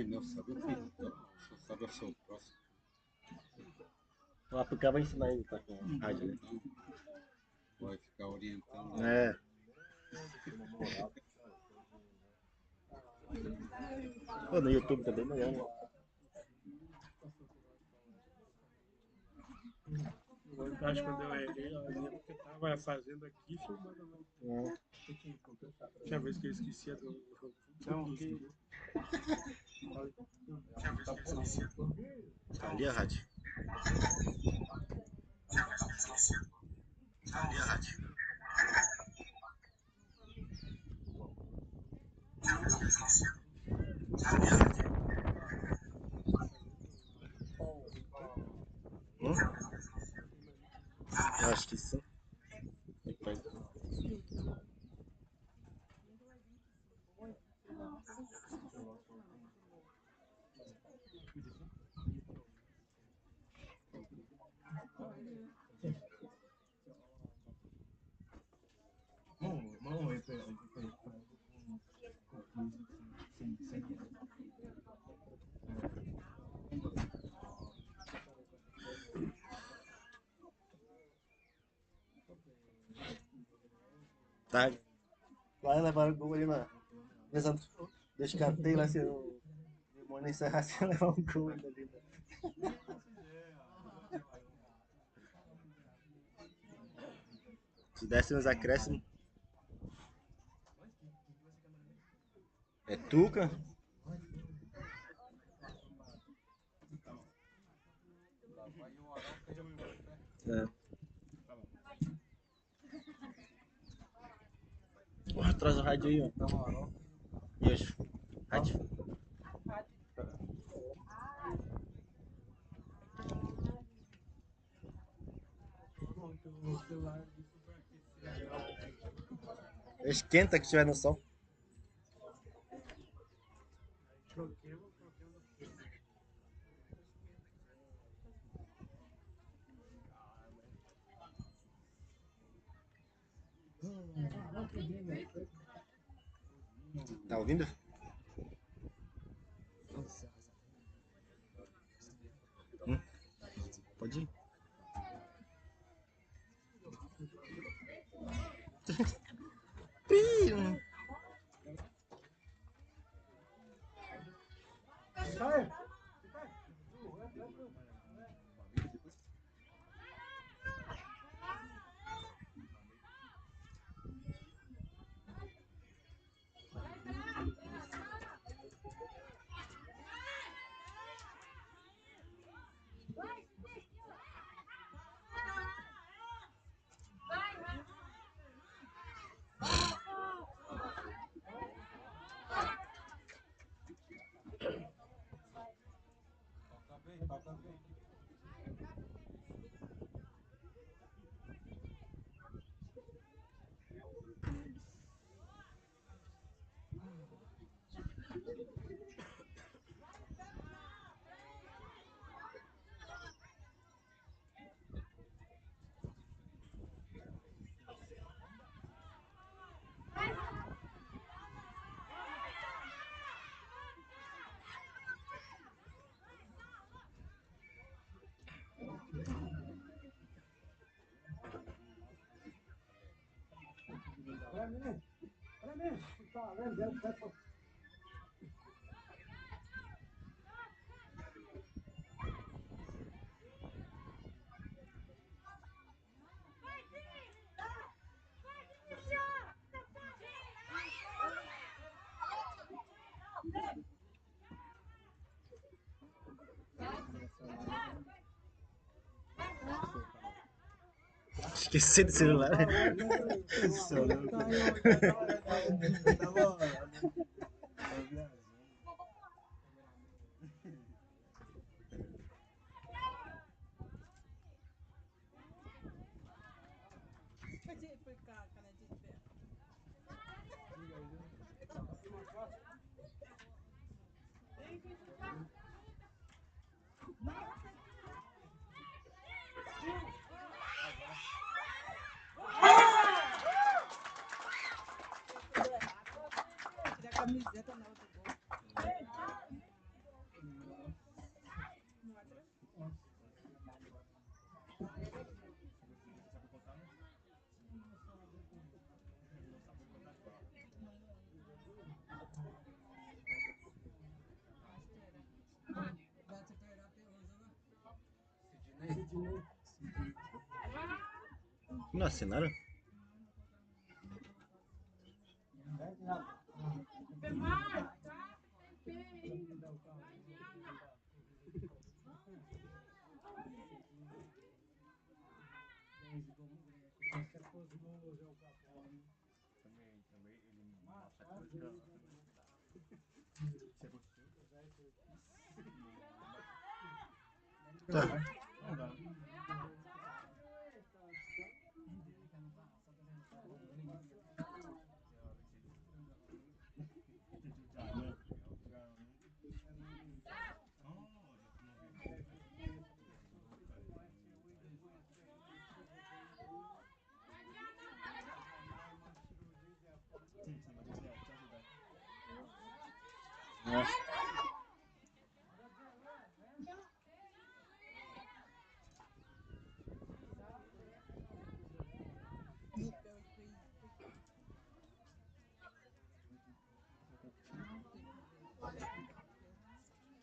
filho, não sabe o filho. Então, só sabe o seu próximo. O Apucá vai ensinar ele tá com rádio, né? Então, vai ficar orientando. É. Pô, no YouTube também melhor, né? Eu acho que quando eu errei, eu lembro que eu tava fazendo aqui e filmando lá. Tinha vez que eu esquecia do jogo. Tinha vez que eu esquecia do. Ali a rádio. Ali a rádio. Eu acho que sim. Tá. Vai levar o gol ali na mesa do escanteio lá, se o demônio encerrar, se levar um gol ainda ali. Se desse nos acréscimos. É Tuca. É. Porra, traz o rádio aí, ó. E hoje? Rádio? Esquenta que estiver no sol. Tá ouvindo? Pode ir. Esqueci do celular. Camiseta na outra boca. Não assinaram? Tá.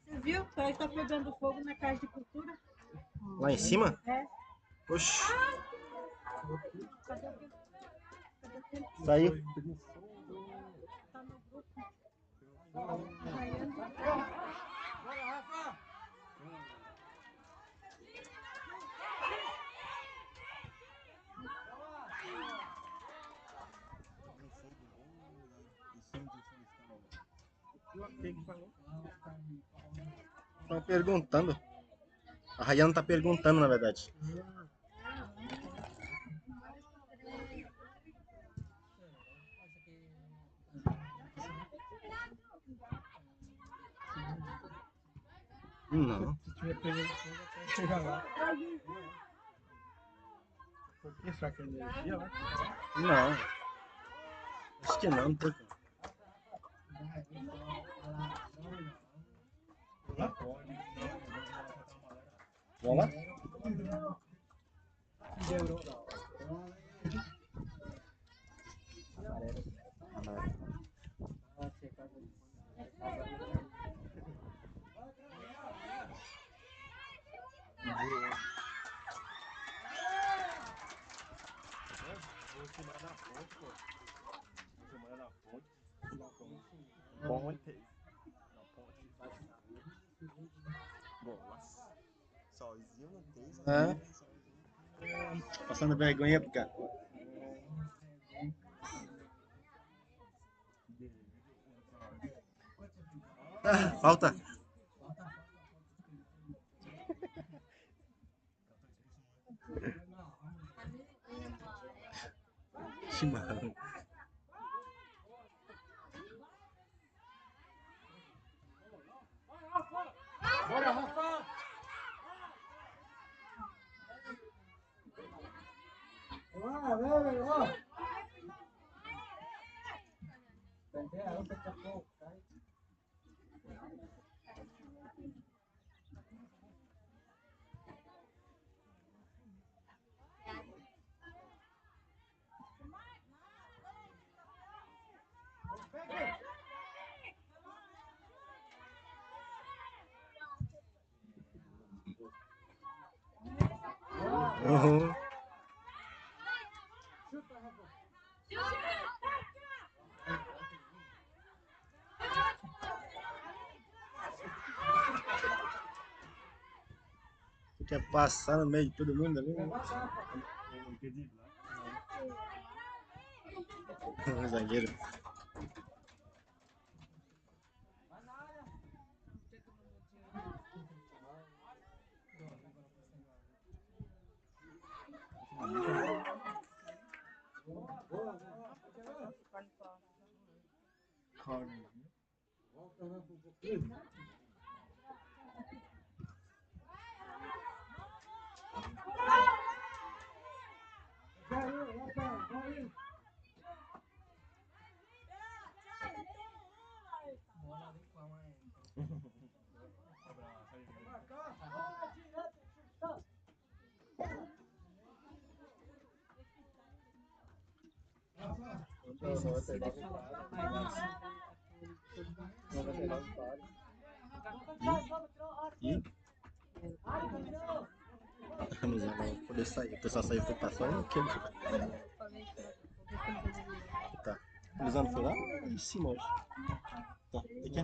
Você viu? Parece que tá pegando fogo na casa de cultura. Lá em cima? É. Oxi. Cadê o quê? Cadê o quê? Saiu. Tá no grupo. Rayane. Quem falou? Estão perguntando. A Rayana tá perguntando, na verdade. Não. Se tiver pegando fogo, até chegar lá. Por que? Será que é energia lá? Não. Acho que não, não tem como. Lá pode. Vamos lá? Sozinho no texto. É. Passando vergonha, cara. Ah, falta. Chimarrão. Bora, Rafa! Uhum. Quer passar no meio de todo mundo ali? Né? Zagueiro. E? Mas eu não vou poder sair. O pessoal saiu, foi passar só aquele. Tá. O Lisandro foi lá em cima hoje. Tá, aqui é.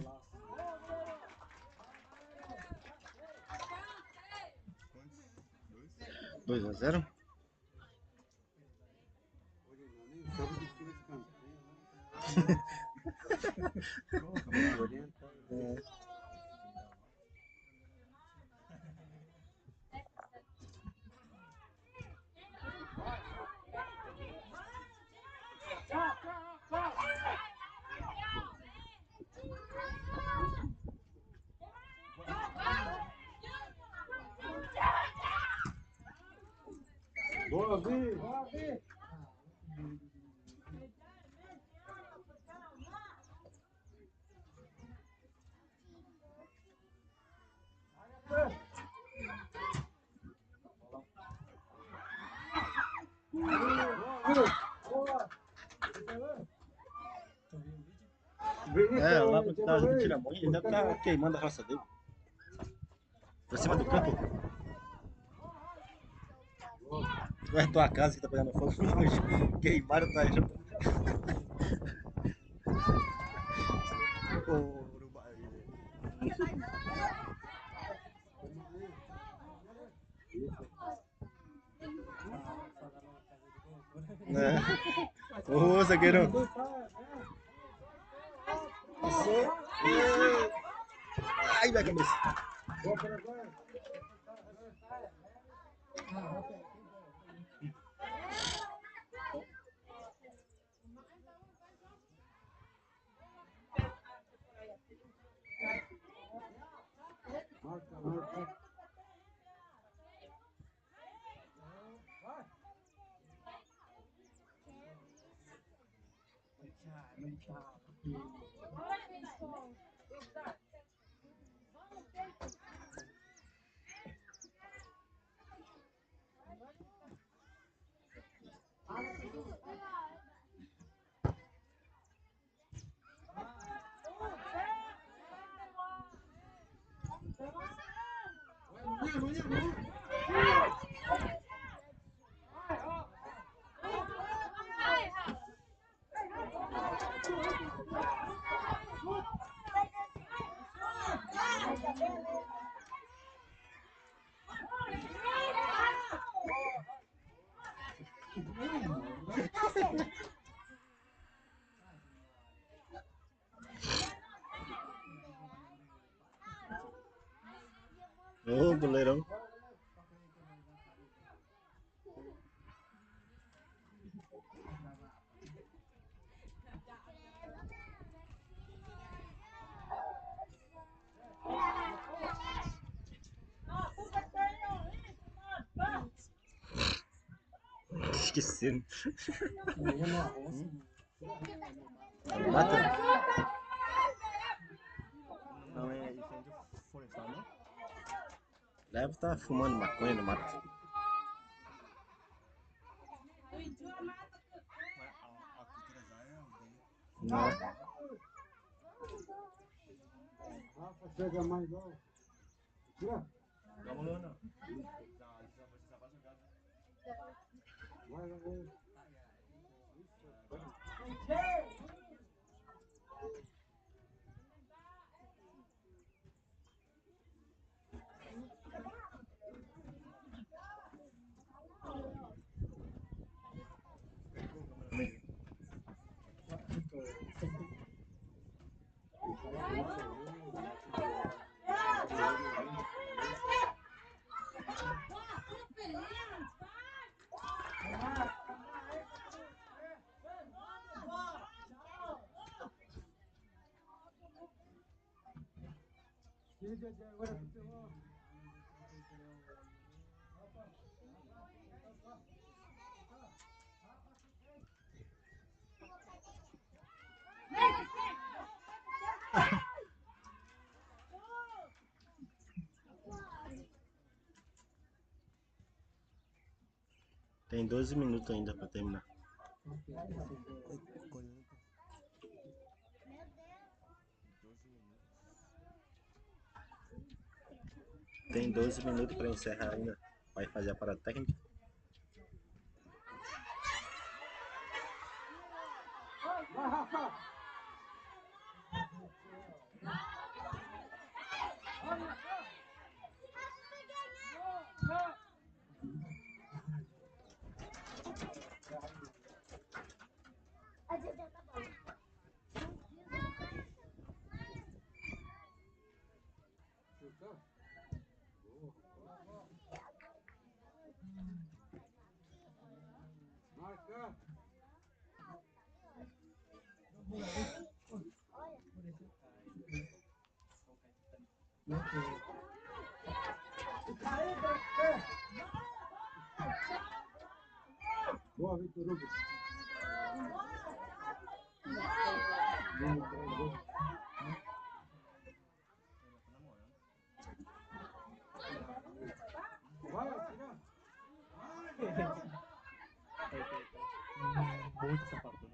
2-0. Hoje não, nem soube que tinha escanteio. É. Boa, Vi! Boa, Vi! É, lá pra trás do Tiramonha, ele deve estar queimando a roça dele. Por cima do campo. Não é tua casa que tá pegando fogo, não. Queimaram tá junto. Ô, zagueirão. Passou. Ai, minha cabeça. Marca, marca. Ô, goleirão. Esqueci. Mata. Não é incêndio florestal, não? Deve estar fumando maconha no mato. A cultura já é aldeia. Não. Rafa, chega mais alto. Tira. Vamos lá, não. Já vai jogar. Vai, vai. Tem 12 minutos ainda pra terminar. Tem 12 minutos pra encerrar ainda. Vai fazer a parada técnica. Vai, Rafa! Marca! Boa, Vitor Hugo. Vai, tira. Muito sapatão.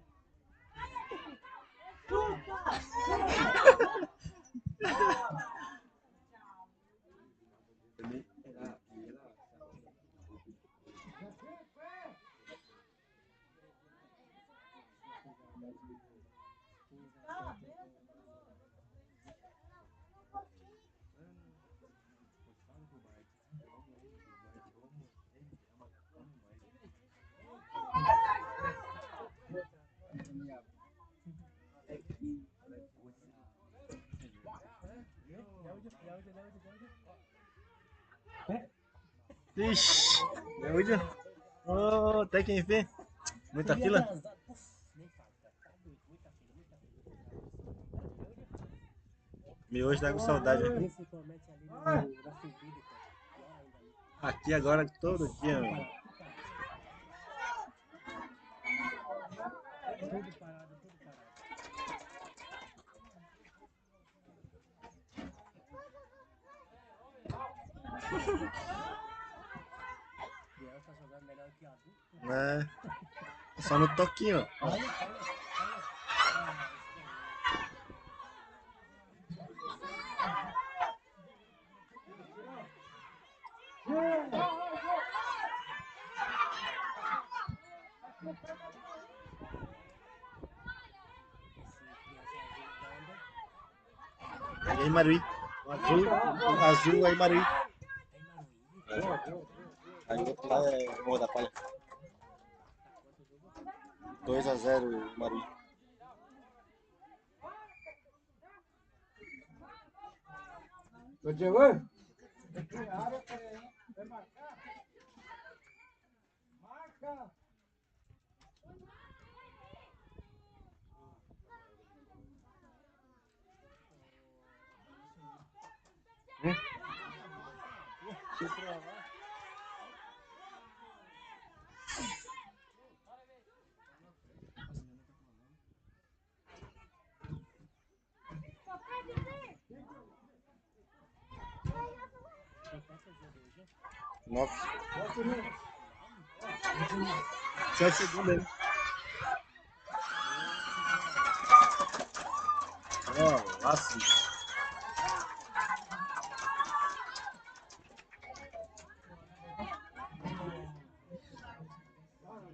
Ixi, até que enfim. Muita fila. Miojo tá com saudade. Principalmente ali na subida, cara. Aqui agora todo dia, mano. Tudo parado, tudo parado. Biel tá jogando melhor que adulto. É. Só no toquinho, ó. Olha. Peguei Maruí. O azul aí Maruí. Aí o outro lá é Morro da Palha. 2-0 Maruí. Ô, Diego! Vai marcar? Marca! Nossa. 7 segundos aí. Ó, laço.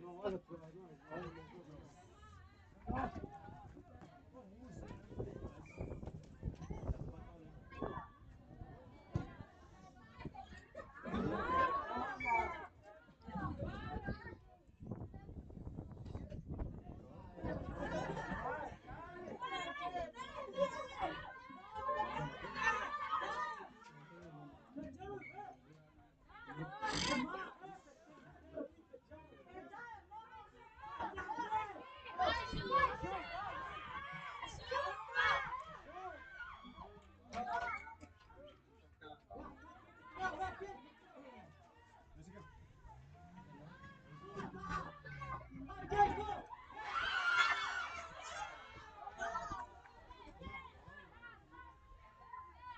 Não olha pra lá, não.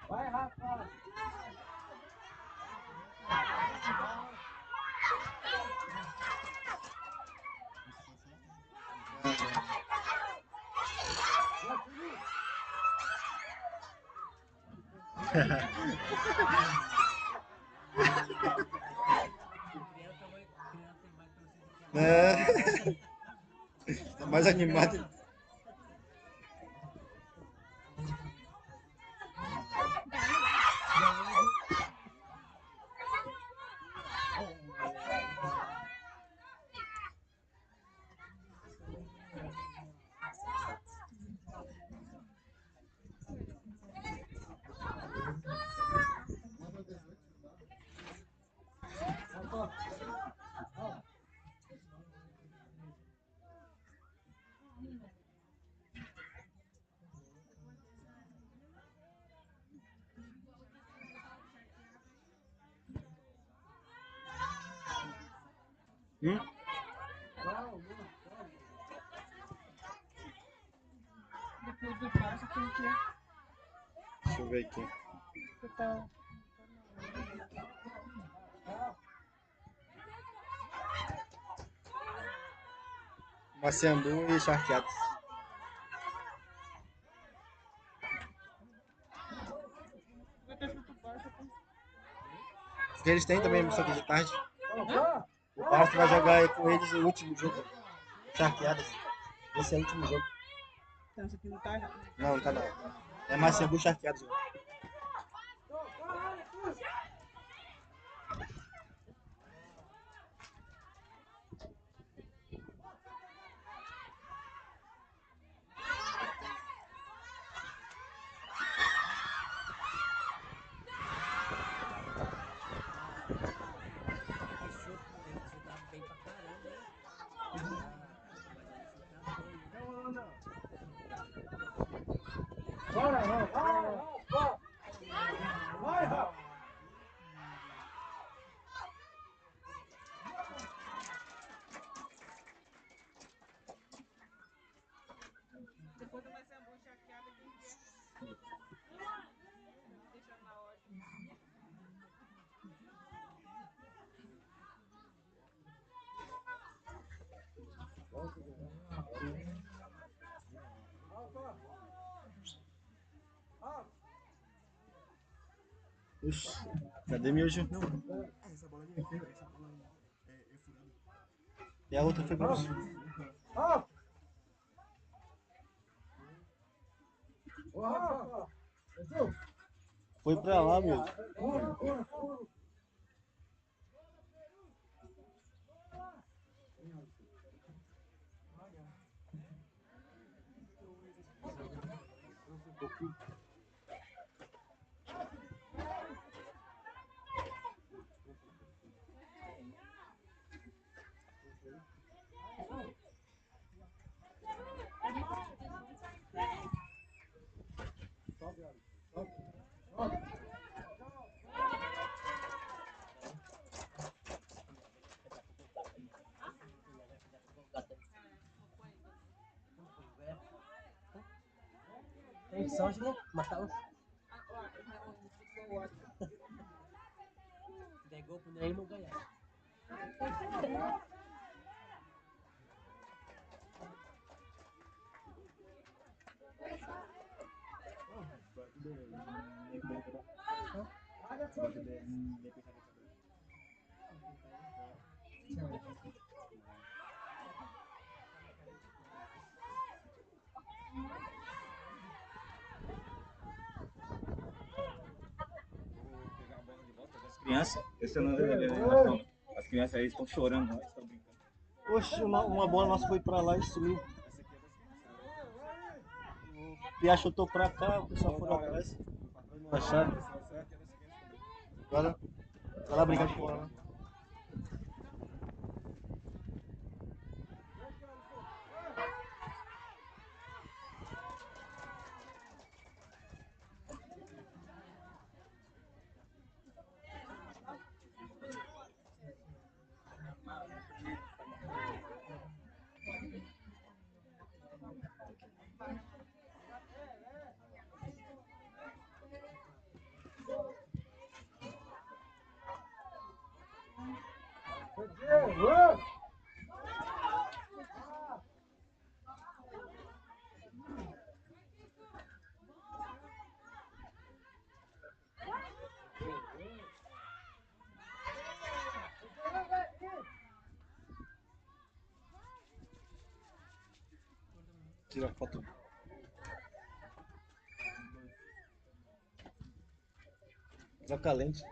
Vai, Rafa! É. Tá mais animado. Hum? Depois do passo, tem que Deixa eu ver aqui. escutar. Maciambu e charqueados. Depois do passo, tem Porque eles têm também missão de tarde. O Barça vai jogar com eles o último jogo. Charqueadas. Esse é o último jogo. Então, isso aqui não tá. Não, não tá não. É Maciambu e charqueados. Depois do mais amor chateado, quem quer? Deixa na hora. Oxi, cadê miojo? Essa bola é furada. E a outra foi pra você. Foi pra lá, meu. Tem sorte, né? Matar um. Se der gol pro Ney, não ganhar. Pegar a bola de volta das crianças. Esse não é eliminação. As crianças aí estão chorando, nós estão brincando. Oxi, uma bola nossa foi pra lá e sumiu. O Pia chutou pra cá, o pessoal foi atrás. Não acharam. Agora, vai lá brincar de bola, né? Tira a foto. Troca a lente.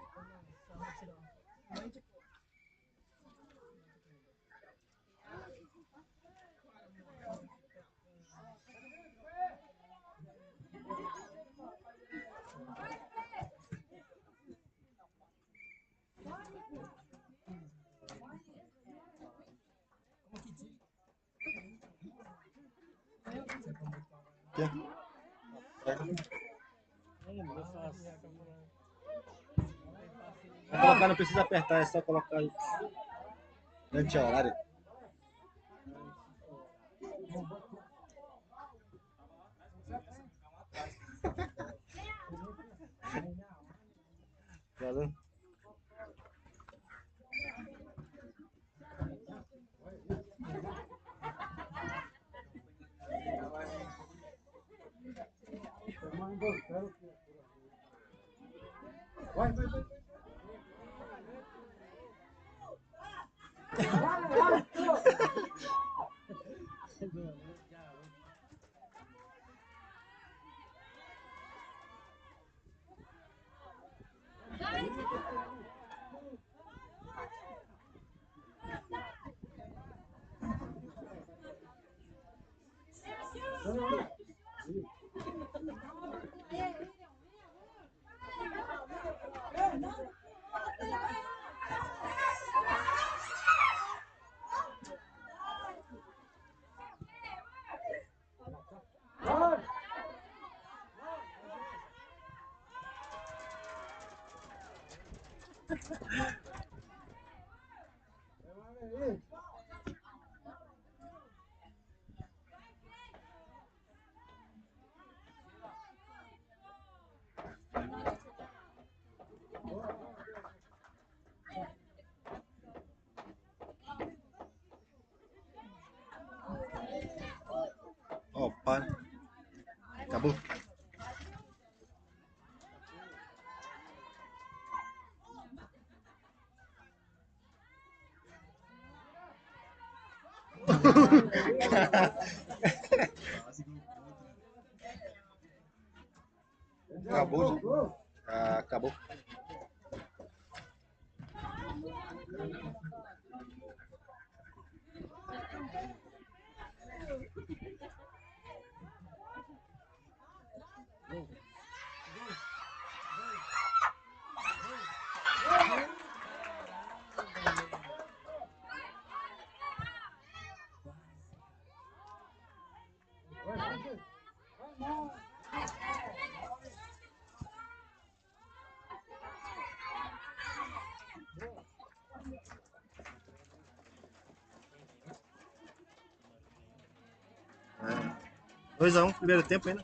Pra colocar não precisa apertar, é só colocar anti-horário. Valeu. Ó, para. Acabou. Acabou. Ah, acabou. É. 2-1, primeiro tempo ainda.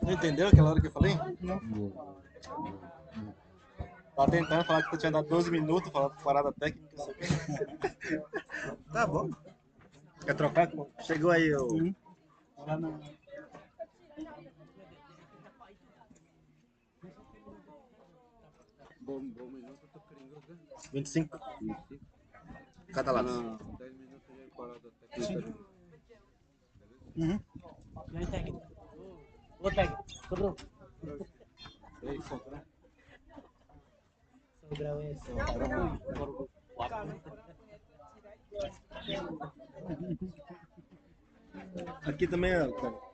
Não entendeu aquela hora que eu falei? Não. Tava tentando falar que tu tinha dado 12 minutos, falar parada técnica. Tá bom. Quer trocar? Chegou aí o. Bom minuto, eu tô querendo jogar. 25. Cada lado. Não, 10 minutos já é parada técnica. Uhum. E aí, técnico? Ô, técnico, sobrou. Ei, sobrou. Sobrou esse. Aqui também é. Cara.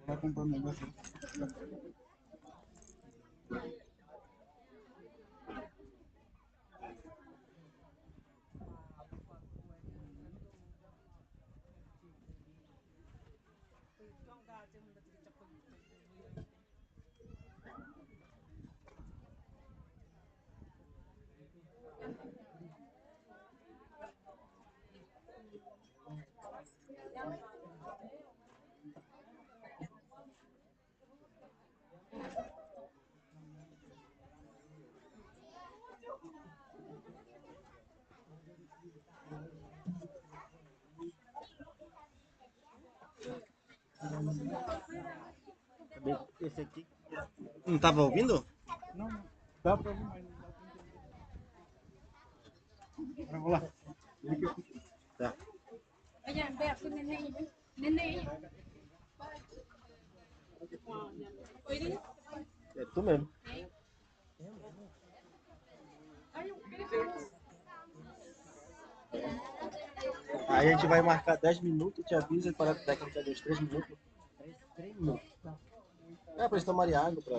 Vai comprar um negócio. Esse aqui. Não tava ouvindo? Não, dá pra ouvir, mas não dá pra entender. Vamos lá. Tá. Olha, Beto, neném. Neném. Oi, É tu mesmo. Aí a gente vai marcar 10 minutos, te avisa, e parada técnica de uns 3 minutos. 3 minutos. É, pra eles tomarem água, tá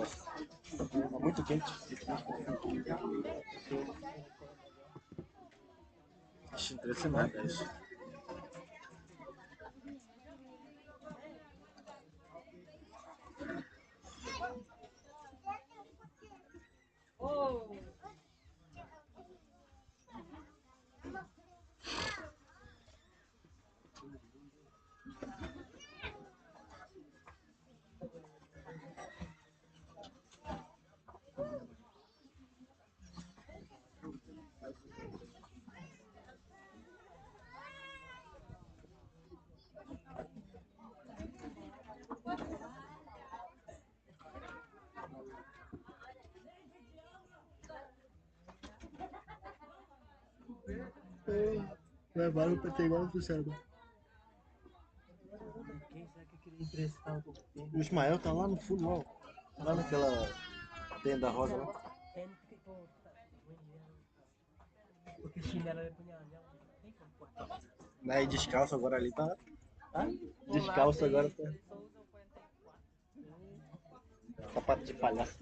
muito quente. Acho interessante isso. Levaram pra ter igual no cérebro. Quem será que queria emprestar um pouco de tempo? O Ismael tá lá no fundo, ó. Lá naquela tenda rosa lá. Porque chinelo é punhalhão. Tem como cortar. Aí descalço agora ali, tá? Descalço agora, tá? Sapato de palhaço.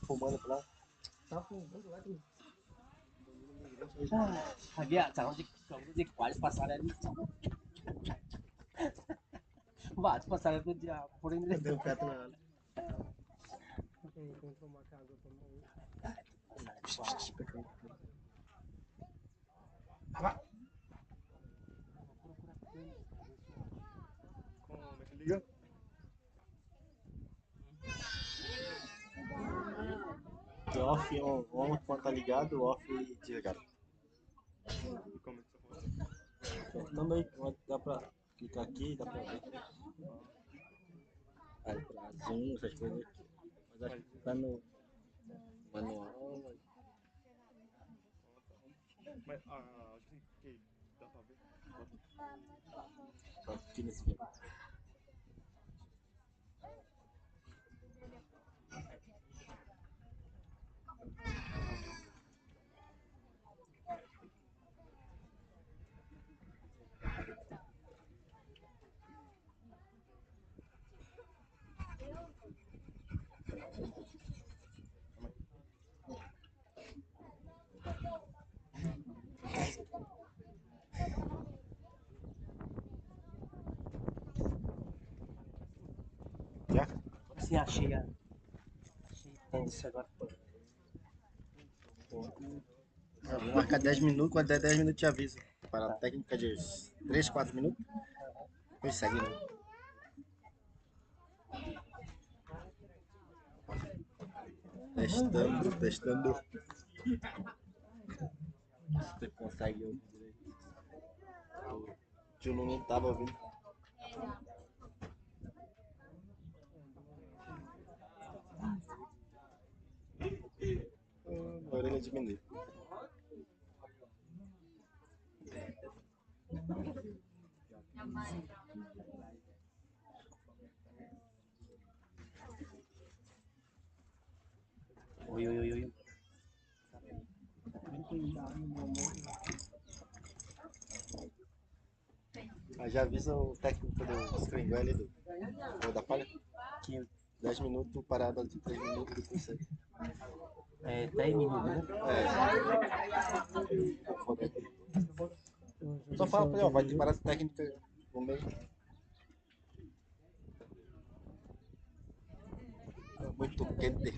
Fumando pra lá. Tá fumando lá de... Había, jangan di kuali pasar ali. Bate pasar itu dia por ini. Deu um teto na. Quem tomar água, toma um. Como é que liga? Off, on quando tá ligado, off desligado. E como é que você faz? Também dá pra clicar aqui, dá pra ver. Aí pra zoom, essas coisas. Mas acho que tá no manual. Mas acho que dá pra ver. Só aqui nesse vídeo. Já? Assim, achei a... Achei isso agora. Eu vou marcar 10 minutos, quando der 10 minutos te aviso. Para a técnica de 3, 4 minutos. Depois segue, né? Testando, testando. Se você consegue ouvir direito. O tio não tava ouvindo. A orelha vai diminuir. Oi, oi, oi, oi. Aí já avisa o técnico do Screen ali do da palha. Que 10 minutos, parada de 3 minutos depois você. é 10 minutos, né? Só fala pra ele, ó, vai ter parada técnica no meio. Muito quente.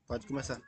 Pode começar.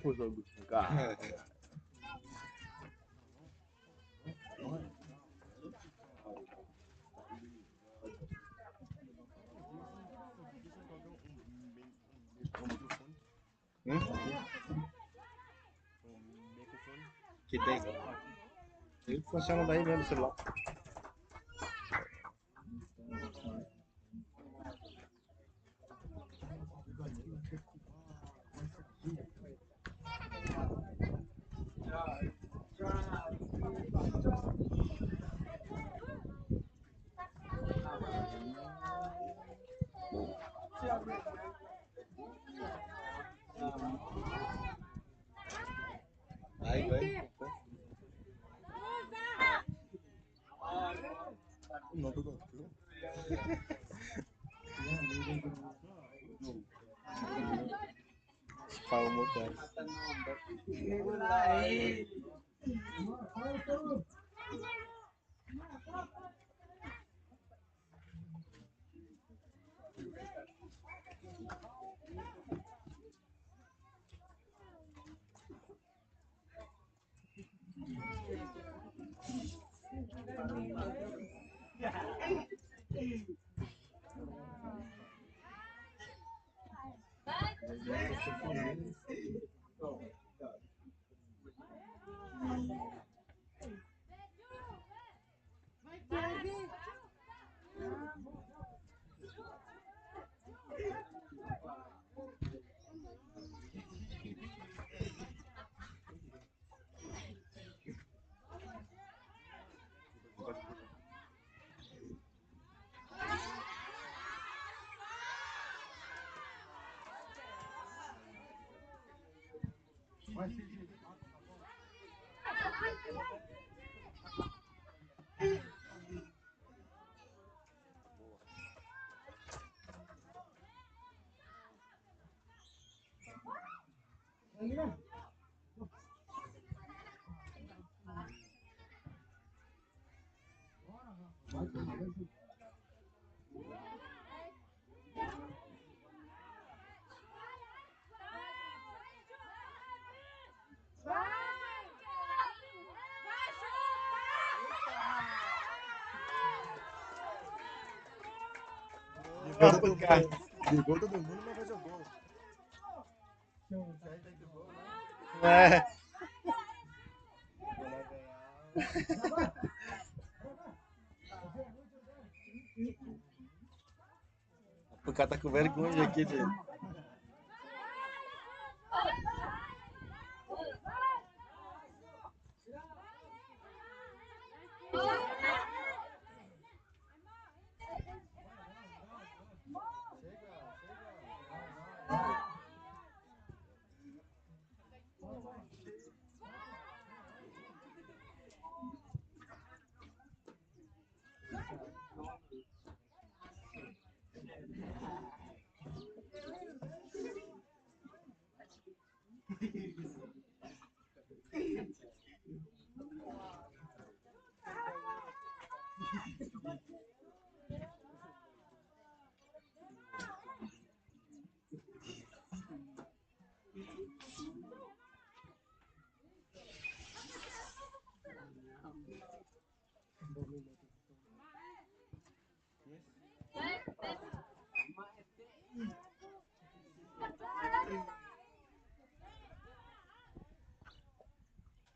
Pro jogo. Cara. Que tem. Ele funciona daí mesmo o celular. Aí vai. Não, tudo. Fala o motor. Ligou todo mundo, mas vai jogar. É. O cara tá com vergonha aqui, de...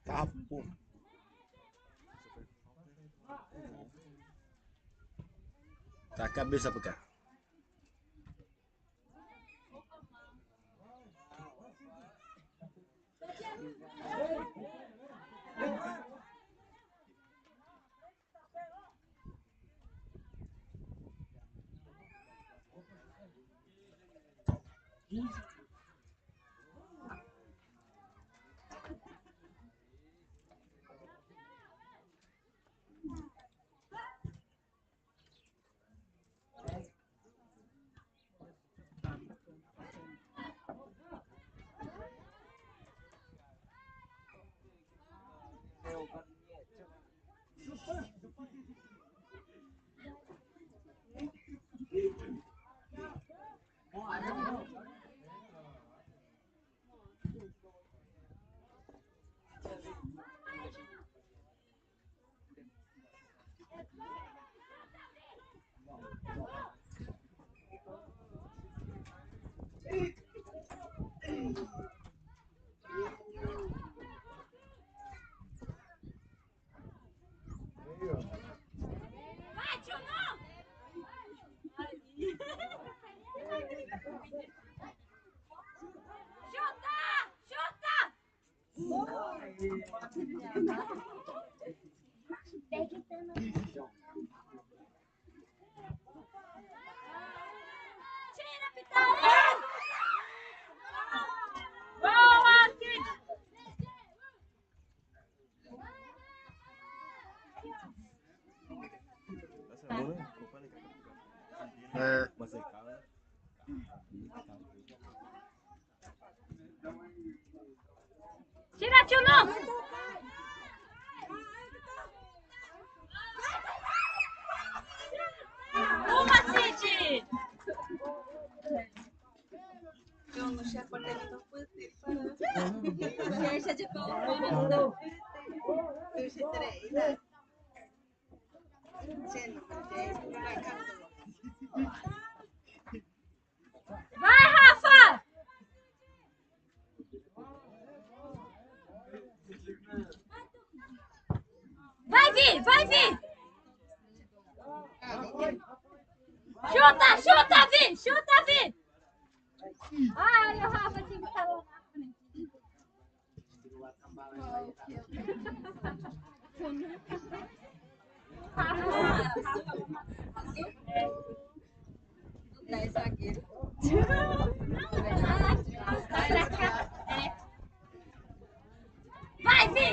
Tá, pô. Tá a cabeça pro cara. Tira, Pitaré! Boa, Cid! É. Tira, tio, não! Uma, Cid! Eu não sei quando ele não foi ter. Deixa de pão, não. Eu sei três, né? Sendo três, vai casar. Vai, Rafa! Vai vir, vai vir! Chuta, chuta, Vi! Chuta, Vi! Ai, o Rafa tinha que estar lá na frente. Dez zagueiros. Vai, Vi!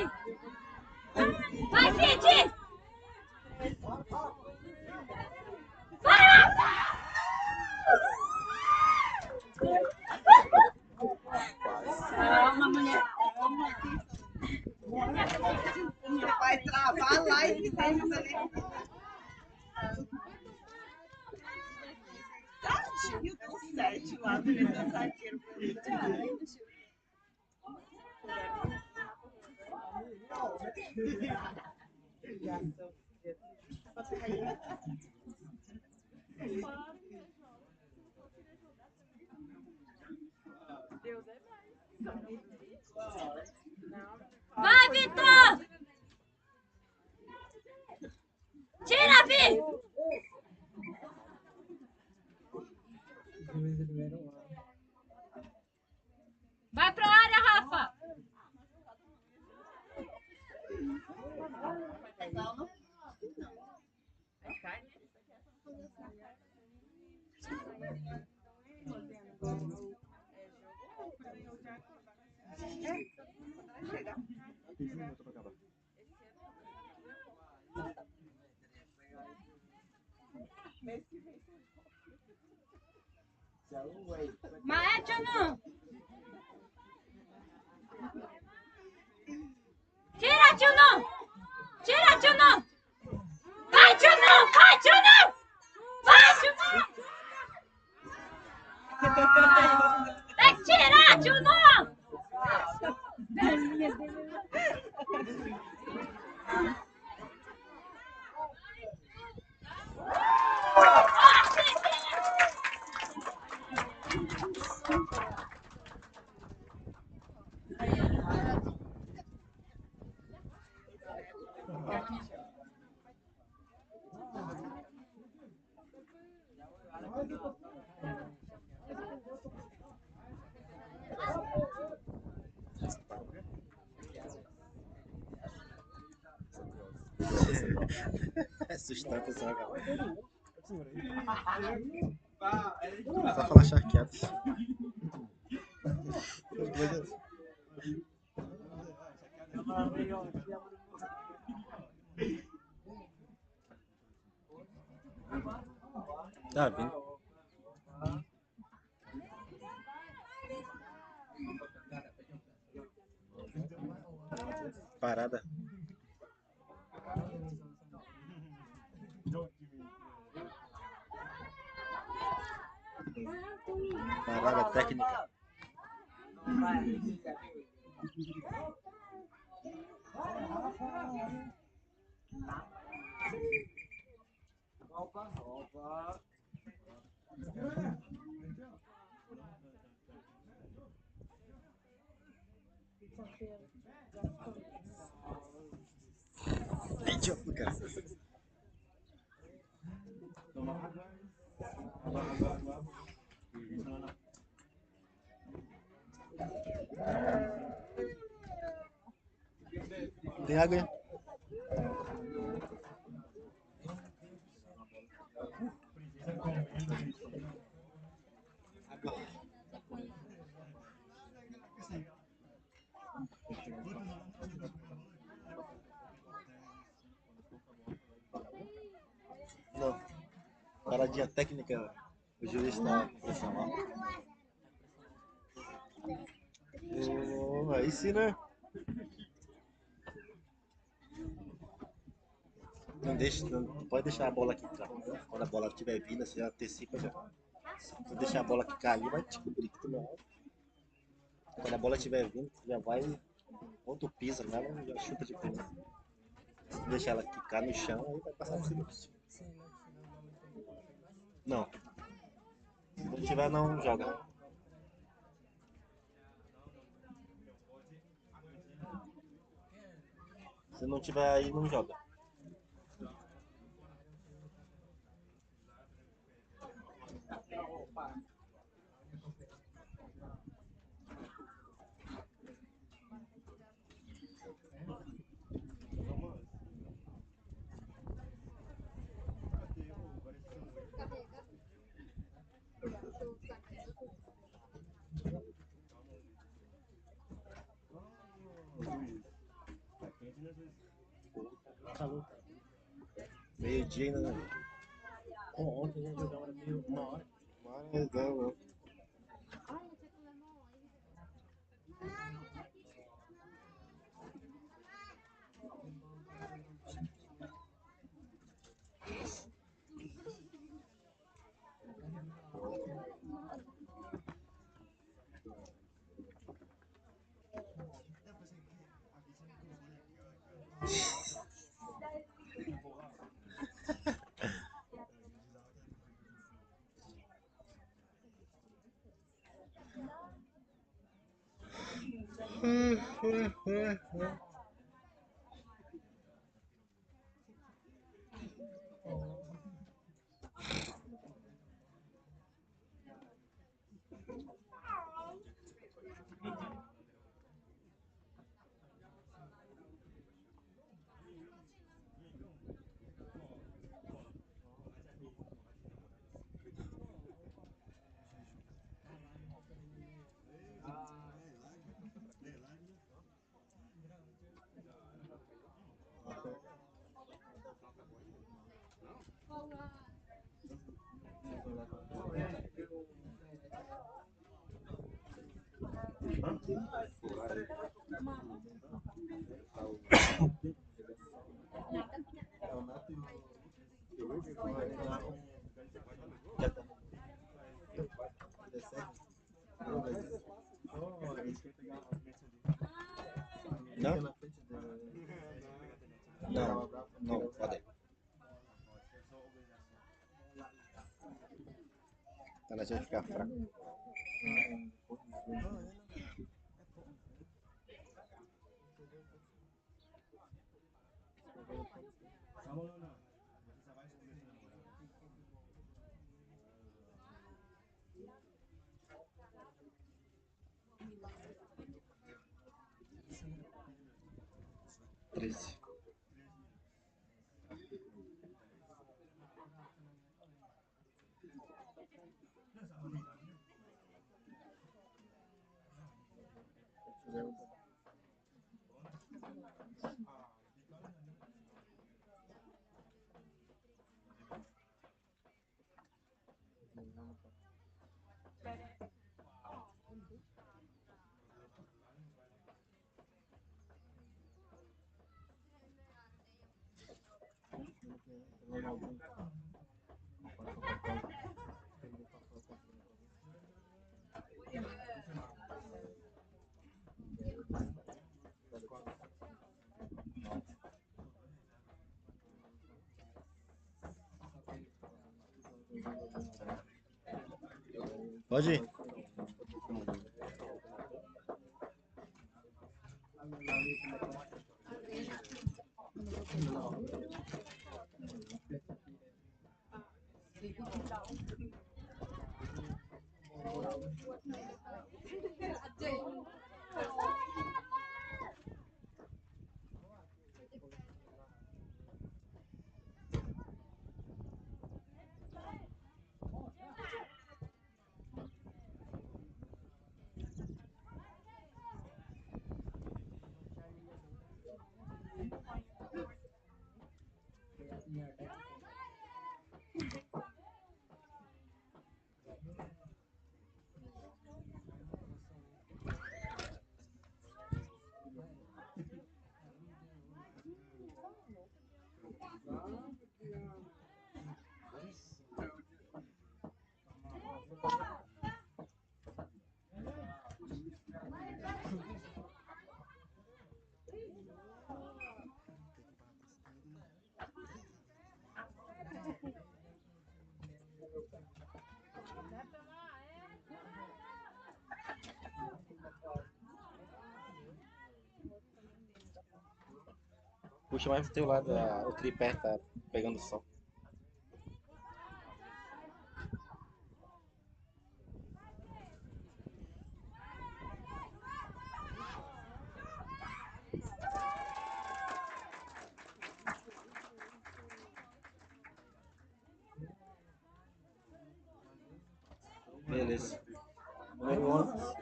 Vai, Cid! Vai, Rafa! Calma, mulher. Vai travar a live dele, né? Tadinho, com 7 lá, ele tá zagueiro. Vai, Vitor! Tira, Vi! Vai pra área, Rafa! Maestro, não! Tira, tio, não! Tira, tio, não! Vai, tio, não! Vai, tio, não! Vai, tio, não! Tem que tirar, tio, não! Assustar a pessoa, galera. Só falar charqueado. Tá vindo. Parada. Parada técnica. Idiota, cara. Tem água aí? Não. Paradinha técnica. O juiz está com pressão lá. Aí sim, né? Não pode deixar a bola quicar. Quando a bola estiver vindo, você antecipa já. Se deixar a bola quicar ali, vai descobrir que tu não é. Quando a bola estiver vindo, tu já vai. Ou tu pisa nela, ou já chuta de frente. Se deixar ela quicar no chão, aí vai passar por cima. Não. Se não tiver, não joga. Se não tiver aí, não joga. Meio-dia ainda não. Ontem a gente jogava meio uma hora. Mas não. Não? Não, não, pode. Tá na gente ficar fraco. Treze. Pode ir. Puxa mais pro teu lado, o tripé tá pegando sol. Beleza. Número 11.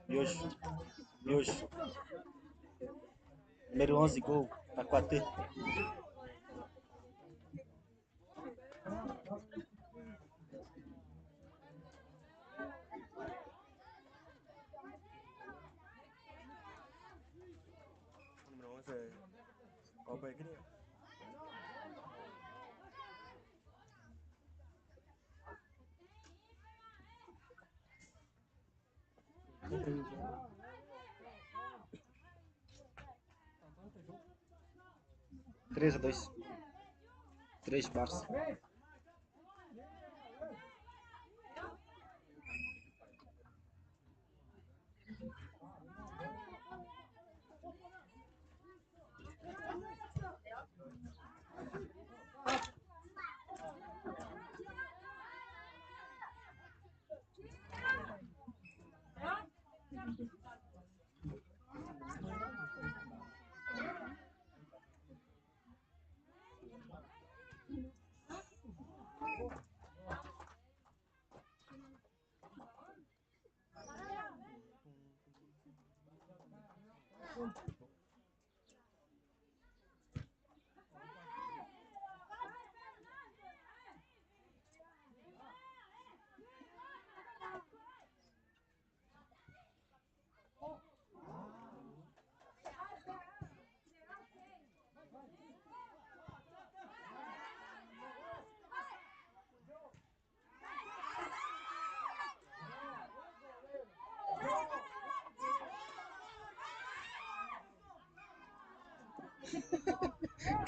Miojo. Miojo. Número 11, gol. Tá 4. Número 11 é qual alegria? Três a 2. 3 Barça.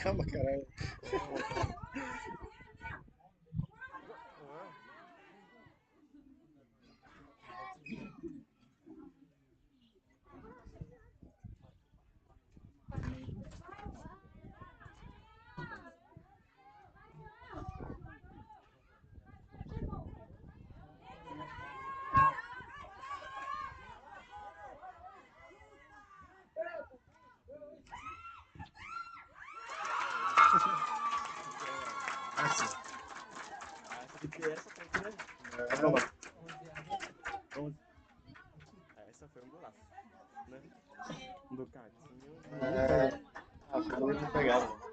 Calma, caralho. Essa foi um golaço, né? Do Catinho. Os caras não pegaram.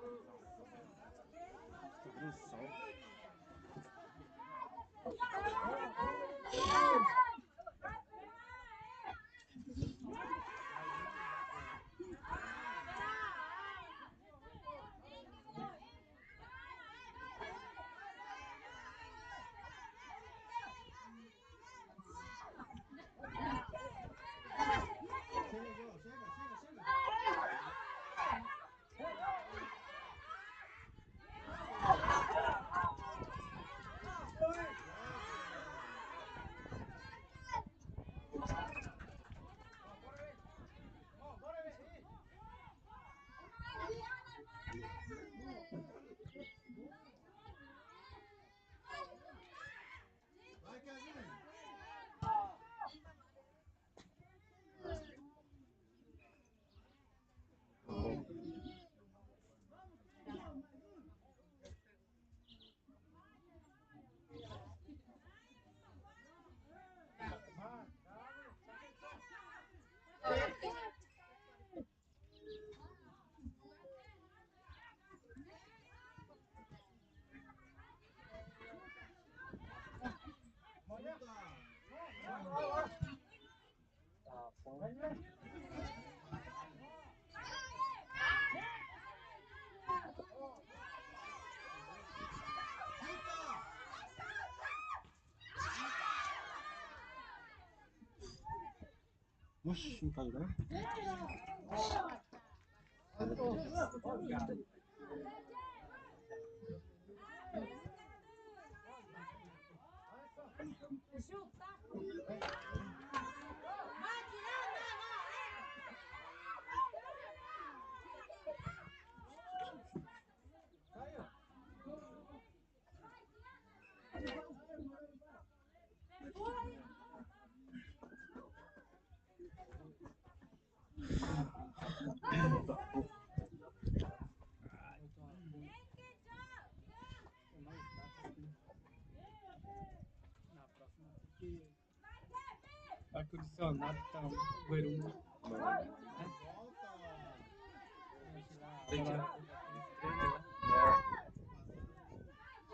Oxi, não tá ligado? Na próxima tem que. Vai condicionar que tá um goiru. Tem que tirar.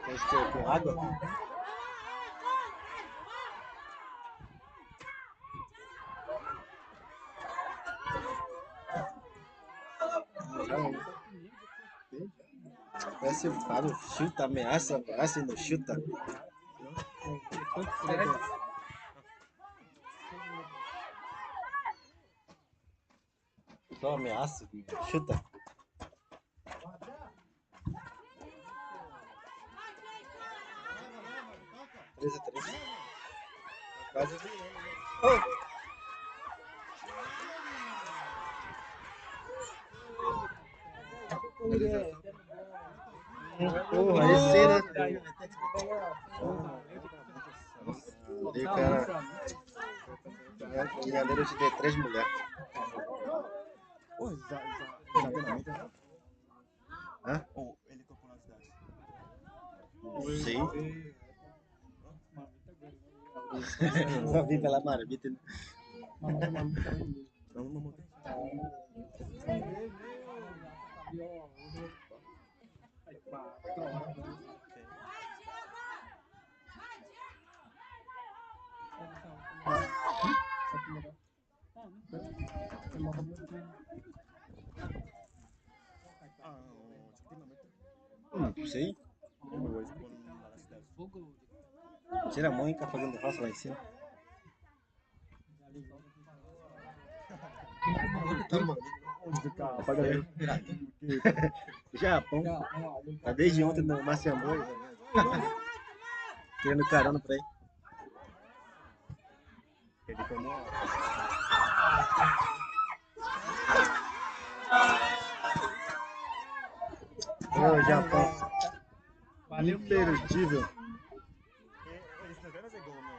Fez com água? Parece o Fábio, chuta, ameaça e não chuta. Só ameaça, chuta. Três a três. Quase virando, né? Porra, esse né? Ali, cara. Enganeiro de ter 3 mulheres. Hã? Ele tocou na cidade. Não sei. Só vi pela marmita. Não sei. Tira a mãe, tá fazendo roça lá em cima. Japão. Tá desde ontem no Maciamboi. Tirando carona por aí. Ele tomou. Ô, Japão. Imperdível. Eles não querem fazer gol, não.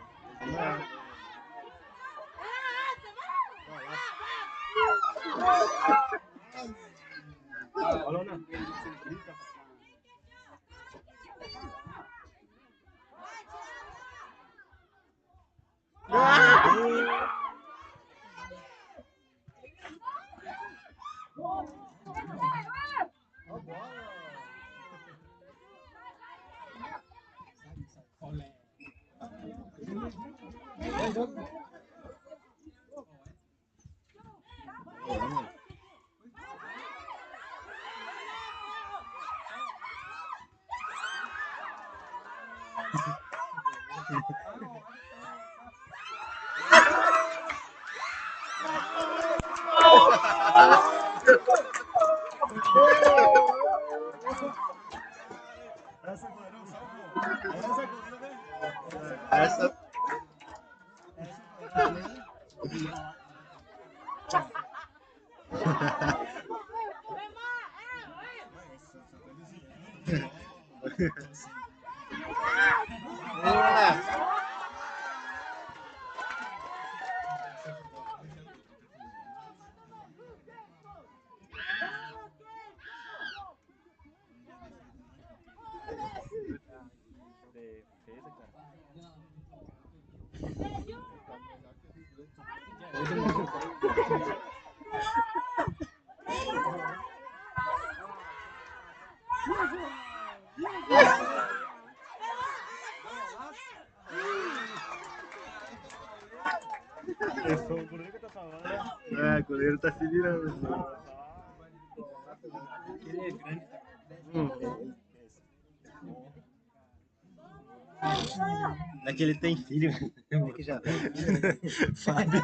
Falou, né? Essa goleirão salvou. Essa goleira, né? Essa. Defesa, cara. Esse foi o goleiro que eu tô falando, né? O goleiro tá se virando. Ele é grande. É que ele tem filho. Que já... Fábio.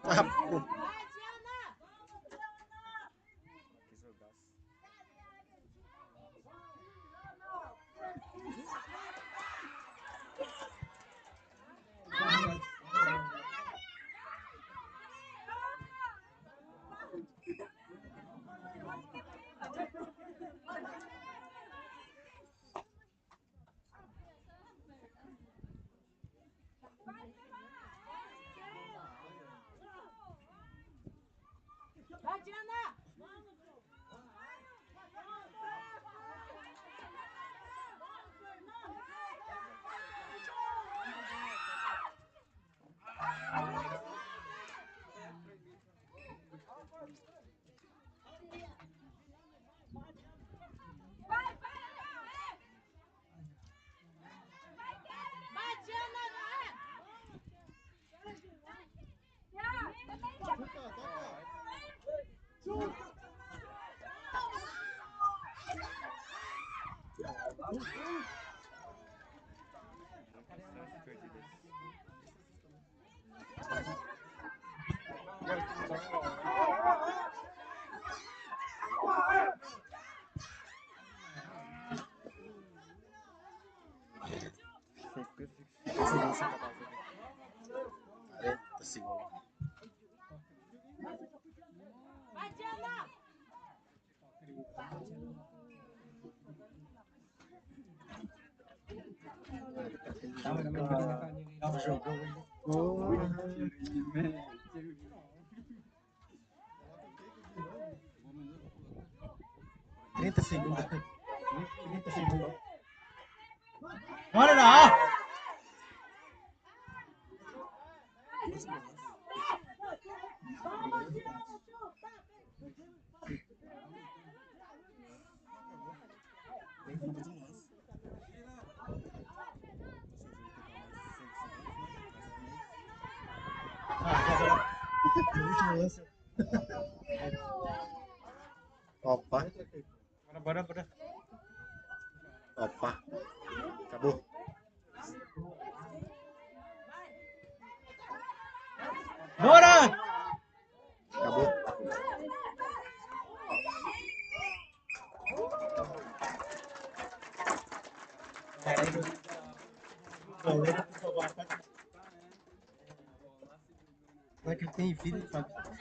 Ah, pô. Que jogaço. Diana! Vai, Diana! Segundos. Vai, Diana! Trinta segundos. 30 segundos. Bora lá! Último lance. Opa. Bora. Opa. Acabou. Bora! Acabou. Será que ele tem vida, sabe?